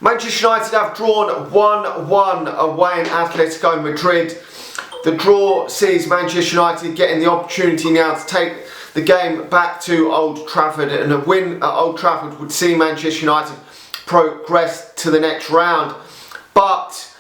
Manchester United have drawn 1-1 away in Atletico Madrid. The draw sees Manchester United getting the opportunity now to take the game back to Old Trafford, and a win at Old Trafford would see Manchester United progress to the next round. But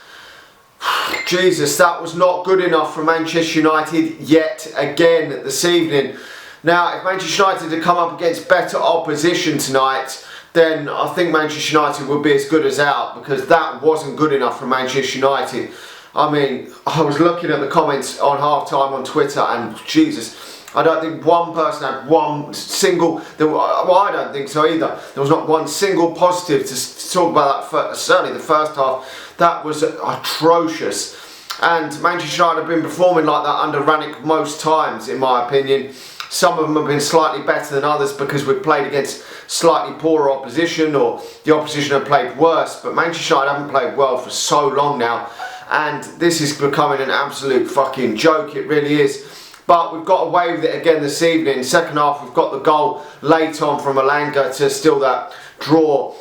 Jesus, that was not good enough for Manchester United yet again this evening. Now, if Manchester United had come up against better opposition tonight, then I think Manchester United would be as good as out, because that wasn't good enough for Manchester United. I mean, I was looking at the comments on half-time on Twitter, and Jesus, I don't think one person had one single, well, I don't think so either. There was not one single positive to talk about that, certainly the first half. That was atrocious. And Manchester United have been performing like that under Ranić most times, in my opinion. Some of them have been slightly better than others because we've played against slightly poorer opposition, or the opposition have played worse. But Manchester United haven't played well for so long now, and this is becoming an absolute fucking joke. It really is. But we've got away with it again this evening. Second half, we've got the goal late on from Elanga to steal that draw.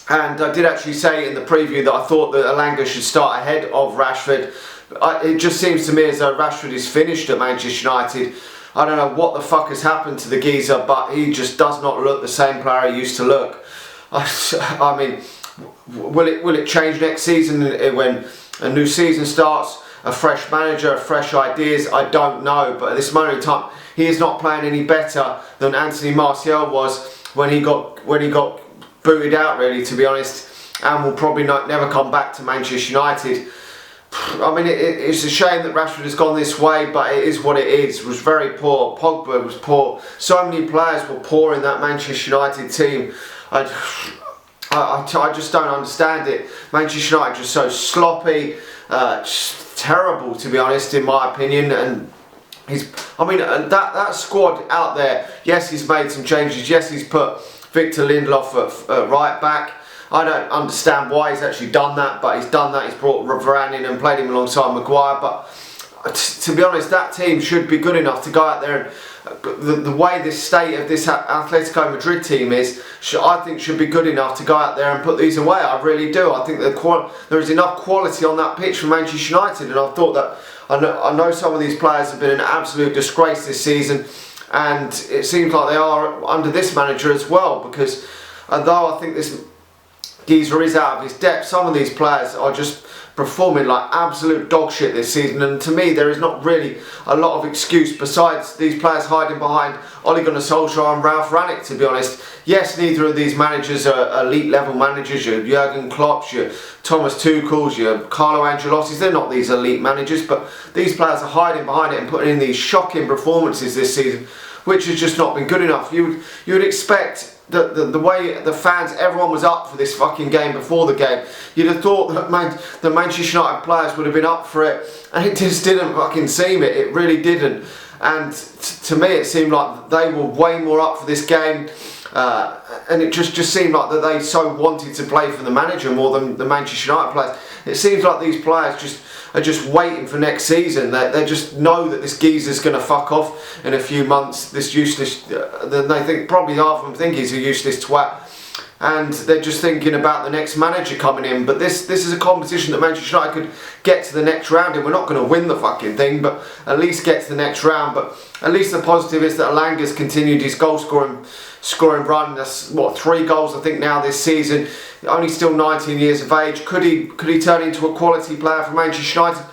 And I did actually say in the preview that I thought that Elanga should start ahead of Rashford. It just seems to me as though Rashford is finished at Manchester United. I don't know what the fuck has happened to the geezer, but he just does not look the same player he used to look. I mean, will it change next season when a new season starts? A fresh manager, fresh ideas, I don't know. But at this moment in time, he is not playing any better than Anthony Martial was when he got booted out, really, to be honest, and will probably never come back to Manchester United. I mean, it's a shame that Rashford has gone this way, but it is what it is. It was very poor. Pogba was poor. So many players were poor in that Manchester United team. I just don't understand it. Manchester United just so sloppy, just terrible, to be honest, in my opinion. And that squad out there, yes, he's made some changes. Yes, he's put Victor Lindelof at right back. I don't understand why he's actually done that, but he's done that. He's brought Varane in and played him alongside Maguire. But to be honest, that team should be good enough to go out there and the way this state of this Atletico Madrid team is, I think should be good enough to go out there and put these away. I really do. I think there is enough quality on that pitch for Manchester United, and I thought that I know some of these players have been an absolute disgrace this season, and it seems like they are under this manager as well, because although I think this geezer is out of his depth, some of these players are just performing like absolute dog shit this season, and to me there is not really a lot of excuse besides these players hiding behind Ole Gunnar Solskjaer and Ralf Rangnick, to be honest. Yes, neither of these managers are elite level managers. Your Jurgen Klopps, your Thomas Tuchel's, your Carlo Ancelotti's. They're not these elite managers, but these players are hiding behind it and putting in these shocking performances this season, which has just not been good enough. You would expect the way the fans, everyone was up for this fucking game before the game. You'd have thought that the Manchester United players would have been up for it, and it just didn't fucking seem it. It really didn't. And to me, it seemed like they were way more up for this game, and it just seemed like that they so wanted to play for the manager more than the Manchester United players. It seems like these players are just waiting for next season. They just know that this geezer's going to fuck off in a few months. This useless, then they think, probably half of them think he's a useless twat, and they're just thinking about the next manager coming in. But this is a competition that Manchester United could get to the next round in. We're not going to win the fucking thing, but at least get to the next round. But at least the positive is that Elanga's continued his goal scoring run. That's what, 3 goals I think now this season. Only still 19 years of age. Could he turn into a quality player for Manchester United?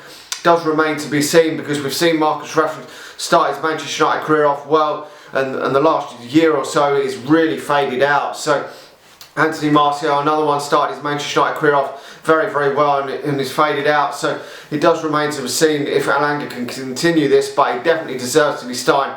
Does remain to be seen, because we've seen Marcus Rashford start his Manchester United career off well, and the last year or so he's really faded out. So Anthony Martial, another one, started his Manchester United career off very, very well and is faded out. So it does remain to be seen if Elanga can continue this, but he definitely deserves to be starting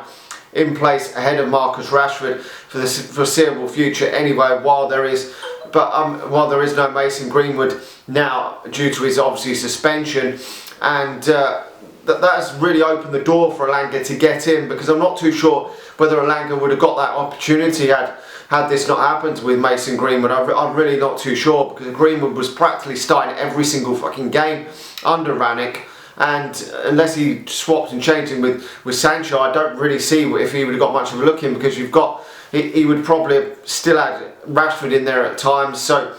in place ahead of Marcus Rashford for the foreseeable future anyway, while there is no Mason Greenwood now due to his obviously suspension. And that has really opened the door for Elanga to get in, because I'm not too sure whether Elanga would have got that opportunity had this not happened with Mason Greenwood. I'm really not too sure, because Greenwood was practically starting every single fucking game under Rangnick, and unless he swapped and changed him with Sancho, I don't really see if he would have got much of a look in, because he would probably have still had Rashford in there at times. So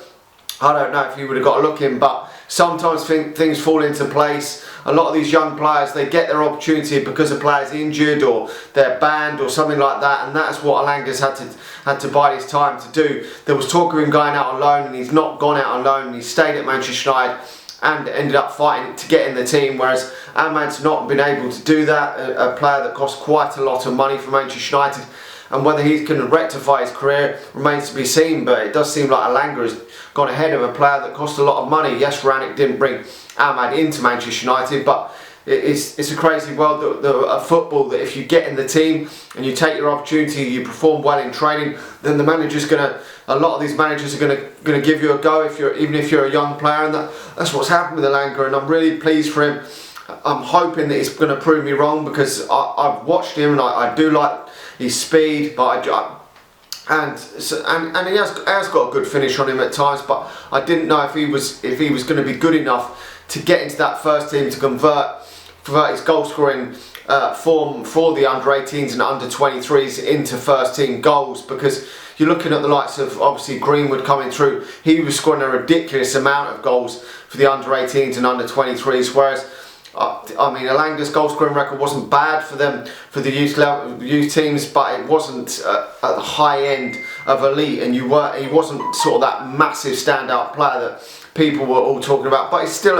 I don't know if he would have got a look in, but sometimes things fall into place. A lot of these young players, they get their opportunity because a player's injured or they're banned or something like that, and that's what Elanga's had to bide his time to do. There was talk of him going out on loan, and he's not gone out on loan. He stayed at Manchester United and ended up fighting to get in the team, whereas Ahmad's not been able to do that. A player that cost quite a lot of money for Manchester United, and whether he can rectify his career remains to be seen. But it does seem like Elanga has gone ahead of a player that cost a lot of money. Yes, Ranić didn't bring Ahmad into Manchester United, but it's a crazy world of football, that if you get in the team and you take your opportunity, you perform well in training, then the manager's a lot of these managers are gonna give you a go, even if you're a young player, and that's what's happened with Elanga, and I'm really pleased for him. I'm hoping that he's going to prove me wrong, because I've watched him and I do like his speed, but and he has got a good finish on him at times, but I didn't know if he was going to be good enough to get into that first team, to convert his goal scoring form for the under 18s and under 23s into first team goals, because you're looking at the likes of obviously Greenwood coming through. He was scoring a ridiculous amount of goals for the under 18s and under 23s, whereas I mean, Elanga's goal scoring record wasn't bad for them, for the youth teams, but it wasn't at the high end of elite, and he wasn't sort of that massive standout player that people were all talking about. But he's still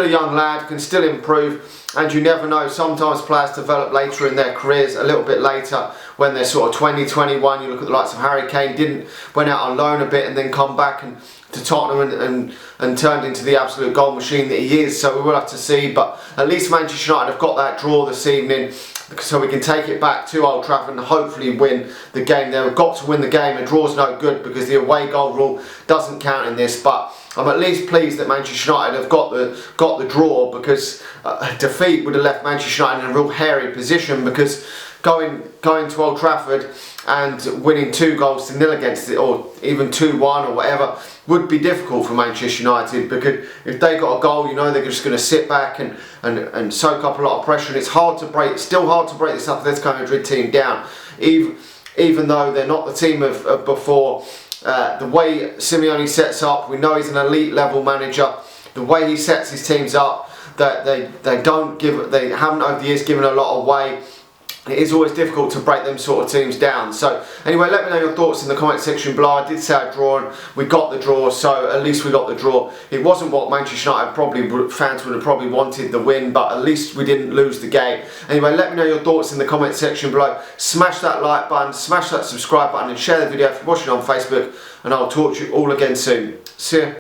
a young lad, can still improve, and you never know. Sometimes players develop later in their careers, a little bit later, when they're sort of 20, 21. You look at the likes of Harry Kane, went out on loan a bit and then come back to Tottenham and turned into the absolute goal machine that he is. So we will have to see, but at least Manchester United have got that draw this evening, so we can take it back to Old Trafford and hopefully win the game. They've got to win the game. A draw's no good because the away goal rule doesn't count in this, but I'm at least pleased that Manchester United have got the draw, because a defeat would have left Manchester United in a real hairy position, because going to Old Trafford and winning 2-0 against it, or even 2-1 or whatever, would be difficult for Manchester United, because if they got a goal, you know, they're just going to sit back and soak up a lot of pressure, and it's still hard to break this Atletico Madrid team down, even though they're not the team of before. The way Simeone sets up, we know he's an elite level manager. The way he sets his teams up, that they haven't over the years given a lot away. It is always difficult to break them sort of teams down. So anyway, let me know your thoughts in the comment section below. I did say a draw, and we got the draw, so at least we got the draw. It wasn't what Manchester United fans would have probably wanted, the win, but at least we didn't lose the game. Anyway, let me know your thoughts in the comment section below. Smash that like button, smash that subscribe button, and share the video if you're watching on Facebook, and I'll talk to you all again soon. See ya.